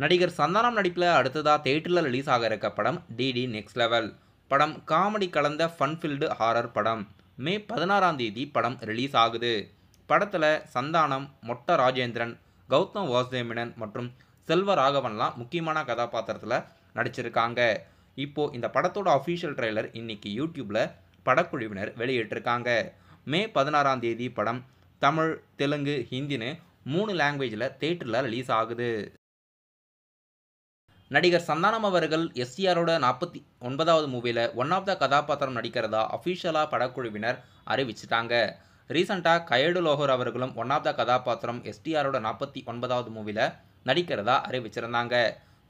நடிகர் சந்தானம் நடிப்பில் அடுத்ததாக தியேட்டரில் ரிலீஸ் ஆக இருக்க படம் டிடி நெக்ஸ்ட் லெவல். படம் காமெடி கலந்த ஃபன்ஃபில்டு ஹாரர் படம். மே 16ஆம் தேதி படம் ரிலீஸ் ஆகுது. படத்தில் சந்தானம், மொட்ட ராஜேந்திரன், கௌதம் வாசுதேவ் மற்றும் செல்வராகவன்லாம் முக்கியமான கதாபாத்திரத்தில் நடிச்சிருக்காங்க. இப்போது இந்த படத்தோட அஃபீஷியல் ட்ரெய்லர் இன்னைக்கு யூடியூப்பில் படக்குழுவினர் வெளியிட்டிருக்காங்க. மே 16ஆம் தேதி படம் தமிழ், தெலுங்கு, ஹிந்தின்னு 3 லாங்குவேஜில் தியேட்டரில் ரிலீஸ் ஆகுது. நடிகர் சந்தானம் அவர்கள் எஸ்டிஆரோட 49வது மூவியில் ஒன் ஆஃப் த கதாபாத்திரம் நடிக்கிறதா அஃபிஷியலாக படக்குழுவினர் அறிவிச்சிட்டாங்க. ரீசெண்டாக கயடு லோகர் அவர்களும் ஒன் ஆஃப் த கதாபாத்திரம் எஸ்டிஆரோட 49வது மூவியில் நடிக்கிறதா அறிவிச்சிருந்தாங்க.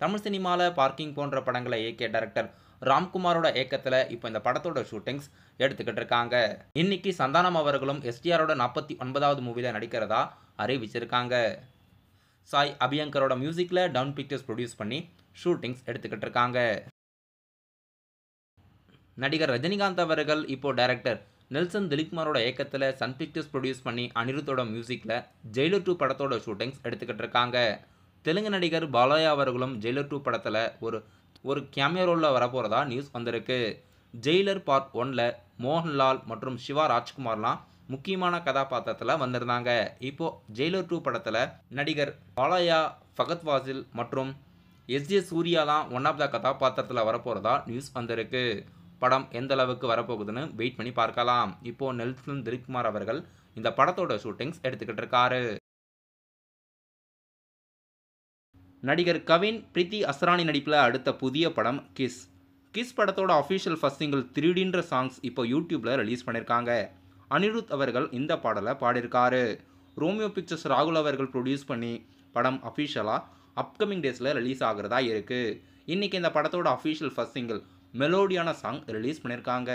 தமிழ் சினிமாவில் பார்க்கிங் போன்ற படங்களை இயக்கிய டைரக்டர் ராம்குமாரோட இயக்கத்தில் இப்போ இந்த படத்தோட ஷூட்டிங்ஸ் எடுத்துக்கிட்டு இருக்காங்க. இன்னைக்கு சந்தானம் அவர்களும் எஸ்டிஆரோட 49வது மூவியில் நடிக்கிறதா அறிவிச்சிருக்காங்க. சாய் அபியங்கரோட மியூசிக்கில் டவுன் பிக்சர்ஸ் ப்ரொடியூஸ் பண்ணி ஷூட்டிங்ஸ் எடுத்துக்கிட்டு இருக்காங்க. நடிகர் ரஜினிகாந்த் அவர்கள் இப்போ டைரக்டர் நெல்சன் திலீப்குமாரோட இயக்கத்தில் சன் பிக்சர்ஸ் ப்ரொடியூஸ் பண்ணி அனிருத்தோட மியூசிக்கில் ஜெயிலர் 2 படத்தோட ஷூட்டிங்ஸ் எடுத்துக்கிட்டு இருக்காங்க. தெலுங்கு நடிகர் பாலையா அவர்களும் ஜெயிலர் 2 படத்தில் ஒரு கேமியோ ரோலில் வரப்போகிறதா நியூஸ் வந்திருக்கு. ஜெயிலர் பார்ட் 1ல் மோகன்லால் மற்றும் சிவா ராஜ்குமார்லாம் முக்கியமான கதாபாத்திரத்தில் வந்திருந்தாங்க. இப்போது ஜெயிலர் 2 படத்தில் நடிகர் பாலையா, ஃபகத் வாசில் மற்றும் எஸ்ஜே சூர்யாலாம் ஒன் ஆஃப் த கதாபாத்திரத்தில் வரப்போகிறதா நியூஸ் வந்திருக்கு. படம் எந்த அளவுக்கு வரப்போகுதுன்னு வெயிட் பண்ணி பார்க்கலாம். இப்போது நெல்சன் திலீப்குமார் அவர்கள் இந்த படத்தோட ஷூட்டிங்ஸ் எடுத்துக்கிட்டு இருக்காரு. நடிகர் கவின் பிரீத்தி அஸ்ரானி நடிப்பில் அடுத்த புதிய படம் கிஸ். கிஸ் படத்தோட அஃபிஷியல் ஃபர்ஸ்ட் சிங்கிள் 3Dன்ற சாங்ஸ் இப்போ யூடியூப்பில் ரிலீஸ் பண்ணியிருக்காங்க. அனிருத் அவர்கள் இந்த பாடலை பாடியிருக்காரு. ரோமியோ பிக்சர்ஸ் ராகுல் அவர்கள் ப்ரொடியூஸ் பண்ணி படம் அஃபிஷியலாக அப்கமிங் டேஸில் ரிலீஸ் ஆகிறதா இருக்குது. இன்றைக்கி இந்த படத்தோட அஃபிஷியல் ஃபர்ஸ்ட் சிங்கிள் மெலோடியான சாங் ரிலீஸ் பண்ணியிருக்காங்க.